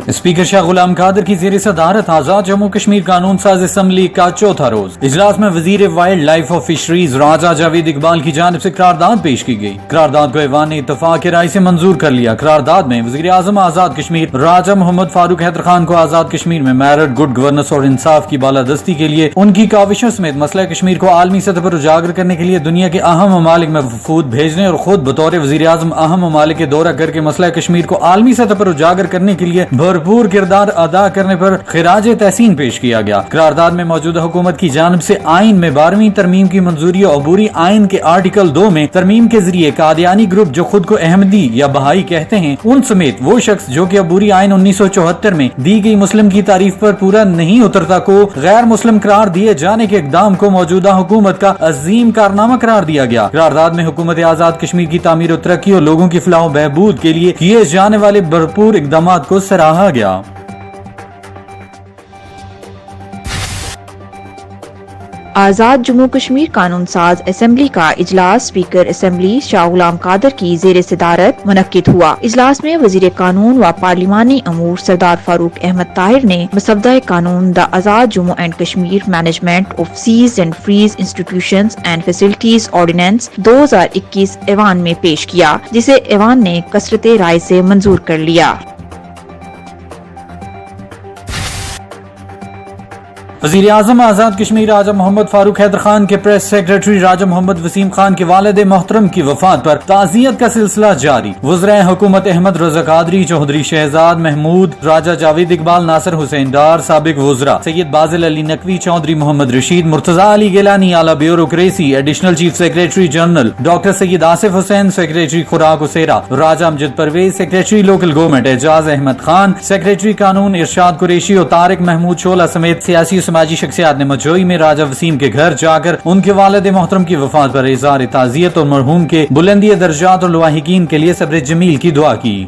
Speaker Shah गुलाम कादर की ज़ेर सदारत आज़ाद जम्मू कश्मीर कानून साज असम्बली का चौथा रोज इजलास में वजीर वाइल्ड लाइफ और फिशरीज राजा जावेद इकबाल की जानिब से करारदाद पेश की गई। करारदाद को ऐवान ने इत्तफाक की राय से मंजूर कर लिया। करारदाद में वजीर आजम आजाद कश्मीर राजा मोहम्मद फारूक हैदर खान को आजाद कश्मीर में मेरिट, गुड गवर्नेंस और इंसाफ की बालादस्ती के लिए उनकी काविशों समेत मसला कश्मीर को आलमी सतह पर उजागर करने के लिए दुनिया के अहम ममालिक में वफूद भेजने और खुद बतौर वजीर आजम अहम ममालिक के दौरा करके मसला कश्मीर को आलमी सतह पर उजागर करने के लिए भरपूर किरदार अदा करने पर खिराज तहसीन पेश किया गया। करारदाद में मौजूदा हुकूमत की जानिब से आइन में 12वीं तरमीम की मंजूरी और अबूरी आइन के आर्टिकल 2 में तरमीम के जरिए कादियानी ग्रुप जो खुद को अहमदी या बहाई कहते हैं उन समेत वो शख्स जो कि अबूरी आइन 1974 में दी गई मुस्लिम की तारीफ पर पूरा नहीं उतरता को गैर मुस्लिम करार दिए जाने के इकदाम को मौजूदा हुकूमत का अजीम कारनामा करार दिया गया। करारदाद में हुकूमत आजाद कश्मीर की तामीर और तरक्की और लोगों की फलाह व बहबूद के लिए किए जाने वाले भरपूर इकदाम को सराहा गया। आजाद जम्मू कश्मीर कानून साज असम्बली का इजलास स्पीकर असम्बली शाह गुलाम कादर की ज़ेर सदारत मुनक्किद हुआ। इजलास में वजीर कानून व पार्लिमानी अमूर सरदार फारूक अहमद ताहिर ने मसवदा कानून the Azad Jammu and Kashmir management of seize and freeze institutions and facilities ordinance 2021 ऐवान में पेश किया, जिसे ऐवान ने कसरत राय से मंजूर कर लिया। वज़ीर आज़म आज़ाद कश्मीर राजा मोहम्मद फारूक हैदर खान के प्रेस सेक्रेटरी राजा मोहम्मद वसीम खान के वालिद मोहतरम की वफात पर ताज़ियत का सिलसिला जारी। वज़राए हुकूमत अहमद रज़ा कादरी, चौधरी शहजाद महमूद, राजा जावेद इकबाल, नासिर हुसैन डार, साबिक वज़रा सैयद बाज़िल अली नकवी, चौधरी मोहम्मद रशीद, मुर्तज़ा अली गिलानी, आला bureaucracy additional chief secretary general doctor Syed Asif Hussain, secretary खुराक उसेरा Raja Amjad Pervez, secretary local government Ejaz Ahmed Khan, secretary कानून इरशाद कुरैशी और तारिक महमूद शोला समेत सियासी समाजी शख्सियात ने मजोई में राजा वसीम के घर जाकर उनके वालिद मोहतरम की वफात पर इज़हार ताज़ियत और मरहूम के बुलंदी दर्जात और लवाहिकीन के लिए सब्र जमील की दुआ की।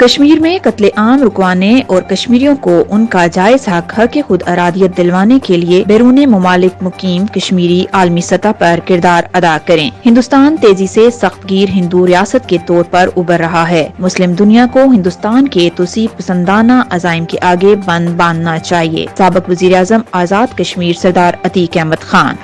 कश्मीर में कत्ले आम रुकवाने और कश्मीरियों को उनका जायज हक खुद अरादियत दिलवाने के लिए बैरून ममालिक मुकीम कश्मीरी आलमी सतह पर किरदार अदा करें। हिंदुस्तान तेजी से सख्तगीर हिंदू रियासत के तौर पर उभर रहा है। मुस्लिम दुनिया को हिंदुस्तान के तोसीब पसंदाना अज़ाइम के आगे बंद बांधना चाहिए। साबिक वज़ीर आज़म आजाद कश्मीर सरदार अतीक अहमद खान।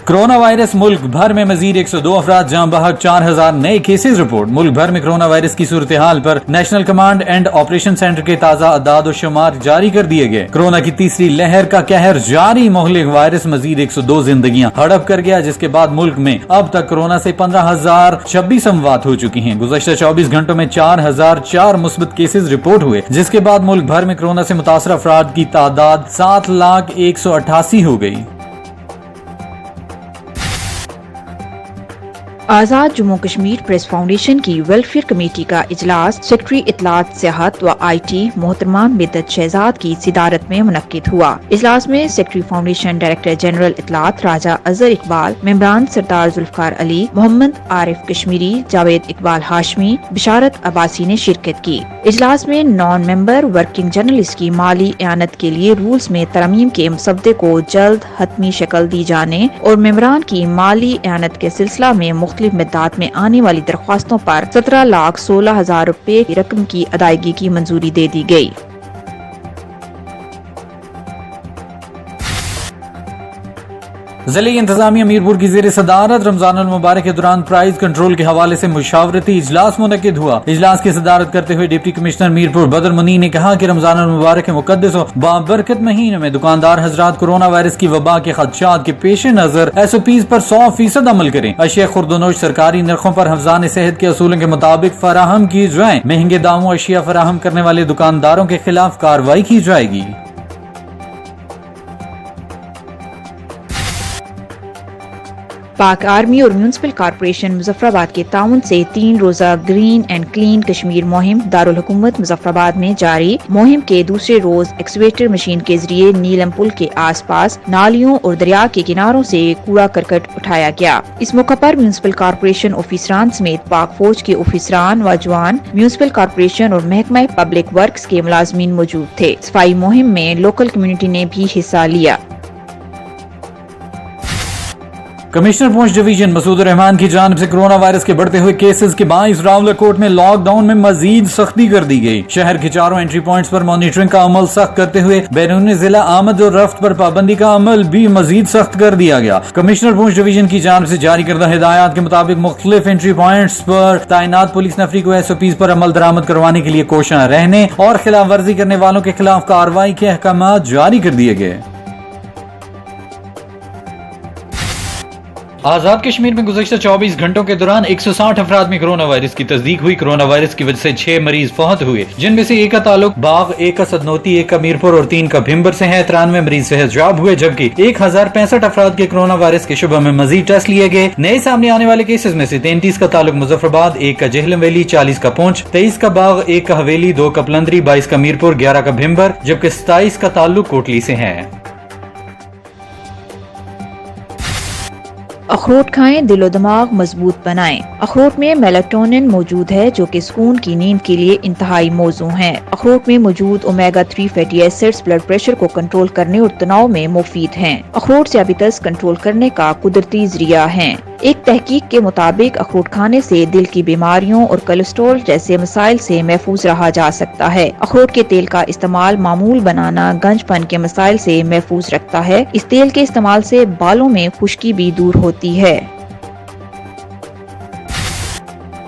कोरोना वायरस मुल्क भर में मजीद 102 अफराद जान बहक, 4000 नए केसेज रिपोर्ट। मुल्क भर में कोरोना वायरस की सूरत हाल पर national command and operation centre के ताज़ा अदाद और शुमार जारी कर दिए गए। कोरोना की तीसरी लहर का कहर जारी। मोहलिक वायरस मजीद 102 जिंदगियां हड़प कर गया, जिसके बाद मुल्क में अब तक कोरोना से 15,026 अमवात हो चुकी हैं। गुज़श्ता 24 घंटों में 4004 मुस्बत केसेज रिपोर्ट हुए, जिसके बाद मुल्क भर में कोरोना से मुतासर अफराद की तादाद 7,01,88 हो गई। आजाद जम्मू कश्मीर प्रेस फाउंडेशन की वेलफेयर कमेटी का इजलास सेक्रेटरी इत्तलात सियाहत व IT मोहतरमा बिद्दत शहजाद की सिदारत में मुनक्किद हुआ। इजलास में सेक्रेटरी फाउंडेशन डायरेक्टर जनरल इत्तलात राजा अजहर इकबाल, मेंबरान सरदार जुल्फकार अली, मोहम्मद आरिफ कश्मीरी, जावेद इकबाल हाशमी, बिशारत अब्बासी ने शिरकत की। इजलास में नॉन मेंबर वर्किंग जर्नलिस्ट की माली एआनत के लिए रूल्स में तरमीम के मसवदे को जल्द हतमी शक्ल दी जाने और मेंबरान की माली एआनत के सिलसिला में मुख्तलिफ मिक़दार में आने वाली दरख्वास्तों पर 17,16,000 रुपए की रकम की अदायगी की मंजूरी दे दी गई। ज़िले इंतजामिया मीरपुर की ज़ेर सदारत रमजान मुबारक के दौरान प्राइस कंट्रोल के हवाले से मुशावरती इजलास मुनक्किद हुआ। इजलास की सदारत करते हुए डिप्टी कमिश्नर मीरपुर बदर मुनी ने कहा कि रमजान मुबारक के मुकद्दस और बाबरकत महीने में दुकानदार हजरात कोरोना वायरस की वबा के खदशात के पेश नजर SOPs पर 100% अमल करें। अशिया खुर्दनोश सरकारी नरखों पर हफ्जान सेहत के असूलों के मुताबिक फराहम की जाए। महंगे दामों अशिया फराहम करने वाले दुकानदारों के खिलाफ कार्रवाई की जाएगी। पाक आर्मी और म्यूनिसिपल कॉर्पोरेशन मुजफ्फराबाद के ताउन से 3 रोजा ग्रीन एंड क्लीन कश्मीर मुहिम दारुल हुकूमत मुजफ्फराबाद में जारी। मुहिम के दूसरे रोज एक्सवेटर मशीन के जरिए नीलम पुल के आसपास नालियों और दरिया के किनारों से कूड़ा करकट उठाया गया। इस मौके पर म्यूनिसिपल कॉर्पोरेशन ऑफिसरान समेत पाक फौज के ऑफिसरान व जवान, म्यूनिसिपल कॉर्पोरेशन और महकमा पब्लिक वर्क्स के मुलाजमीन मौजूद थे। सफाई मुहिम में लोकल कम्युनिटी ने भी हिस्सा लिया। कमिश्नर पुंछ डिवीजन मसूद रहमान की जानिब से कोरोना वायरस के बढ़ते हुए केसेस के बाईस रावलाकोट में लॉकडाउन में मजीद सख्ती कर दी गई। शहर के चारों एंट्री पॉइंट्स पर मॉनिटरिंग का अमल सख्त करते हुए बैरून जिला आमद और रफ्त पर पाबंदी का अमल भी मजीद सख्त कर दिया गया। कमिश्नर पुंछ डिवीजन की जानिब से जारी करदा हिदायत के मुताबिक मुख्तलिफ एंट्री पॉइंट्स पर तैनात पुलिस नफरी को SOPs पर अमल दरामद करवाने के लिए कोशिश रहने और खिलाफ वर्जी करने वालों के खिलाफ कार्रवाई के अहकाम जारी कर दिए गए। आजाद कश्मीर में गुज़श्ता 24 घंटों के दौरान 160 अफराद में कोरोना वायरस की तस्दीक हुई। कोरोना वायरस की वजह से 6 मरीज फौत हुए, जिनमें से एक का ताल्लुक बाग, एक का सदनोती, एक का मीरपुर और 3 का भिम्बर से है। 93 मरीज सेहतयाब हुए, जबकि 1065 अफराद के कोरोना वायरस के शुबा में मजीद टेस्ट लिए गए। नए सामने आने वाले केसेस में से 33 का ताल्लुक मुजफ्फराबाद, 1 का जेहलम वैली, 40 का पुंछ, 23 का बाग, 1 का हवेली, 2 का पलंदरी, 22 का मीरपुर, 11 का भिम्बर, जबकि 27 का ताल्लुक कोटली से है। अखरोट खाएं, दिलो दिमाग मजबूत बनाएं। अखरोट में मेलाटोनिन मौजूद है, जो कि सुकून की नींद के लिए इंतहाई मौजू है। अखरोट में मौजूद omega 3 fatty acids blood pressure को कंट्रोल करने और तनाव में मुफीद हैं। अखरोट ज़ियाबतीस कंट्रोल करने का कुदरती जरिया है। एक तहकीक के मुताबिक अखरोट खाने से दिल की बीमारियों और कोलेस्ट्रॉल जैसे मसाइल से महफूज रहा जा सकता है। अखरोट के तेल का इस्तेमाल मामूल बनाना गंजपन के मसाइल से महफूज रखता है। इस तेल के इस्तेमाल से बालों में खुश्की भी दूर होती है।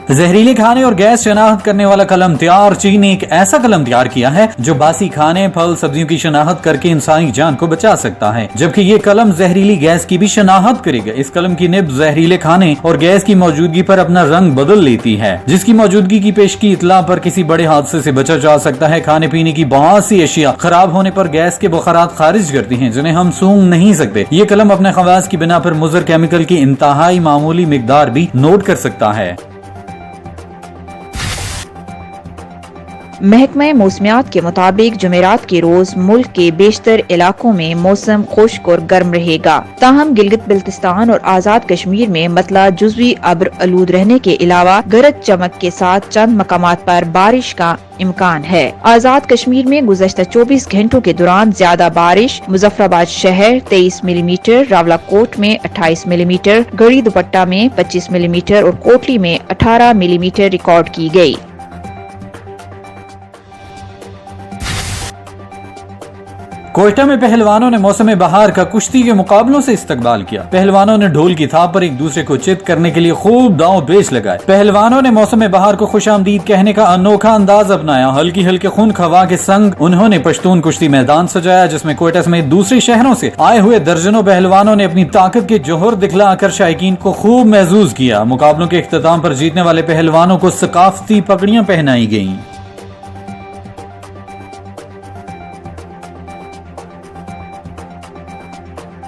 जहरीले खाने और गैस शनाख्त करने वाला कलम तैयार। चीन ने एक ऐसा कलम तैयार किया है जो बासी खाने, फल, सब्जियों की शनाख्त करके इंसानी जान को बचा सकता है, जबकि ये कलम जहरीली गैस की भी शनाख्त करेगा। इस कलम की निब जहरीले खाने और गैस की मौजूदगी पर अपना रंग बदल लेती है, जिसकी मौजूदगी की पेश की इतला पर किसी बड़े हादसे से बचा जा सकता है। खाने पीने की बहुत सी अशिया खराब होने पर गैस के बुखारात खारिज करती हैं, जिन्हें हम सूंघ नहीं सकते। ये कलम अपने खवास की बिना पर मुज़र केमिकल की इंतहाई मामूली मिकदार भी नोट कर सकता है। महकमा मौसमियात के मुताबिक जुमेरात के रोज मुल्क के बेशतर इलाकों में मौसम खुश्क और गर्म रहेगा। ताहम गिलगित बिल्तिस्तान और आजाद कश्मीर में मतला जुज़वी अब्र आलूद रहने के अलावा गरज चमक के साथ चंद मकामात पर बारिश का इम्कान है। आजाद कश्मीर में गुज़श्ता 24 घंटों के दौरान ज्यादा बारिश मुजफ्फराबाद शहर 23 मिलीमीटर, रावलाकोट में 28 मिलीमीटर, गढ़ी दुपट्टा में 25 मिलीमीटर और कोटली में 18 मिलीमीटर रिकॉर्ड की गयी। कोयटा में पहलवानों ने मौसम बहार का कुश्ती के मुकाबलों से इस्तकबाल किया। पहलवानों ने ढोल की थाप पर एक दूसरे को चित करने के लिए खूब दांव पेश लगाए। पहलवानों ने मौसम बहार को खुशामदीद कहने का अनोखा अंदाज अपनाया। हल्की हल्के खून खवा के संग उन्होंने पश्तून कुश्ती मैदान सजाया, जिसमें कोयटा समेत दूसरे शहरों से आए हुए दर्जनों पहलवानों ने अपनी ताकत के जोहर दिखलाकर शायकीन को खूब महसूस किया। मुकाबलों के इख्तिताम पर जीतने वाले पहलवानों को सकाफती पगड़ियां पहनाई गयी।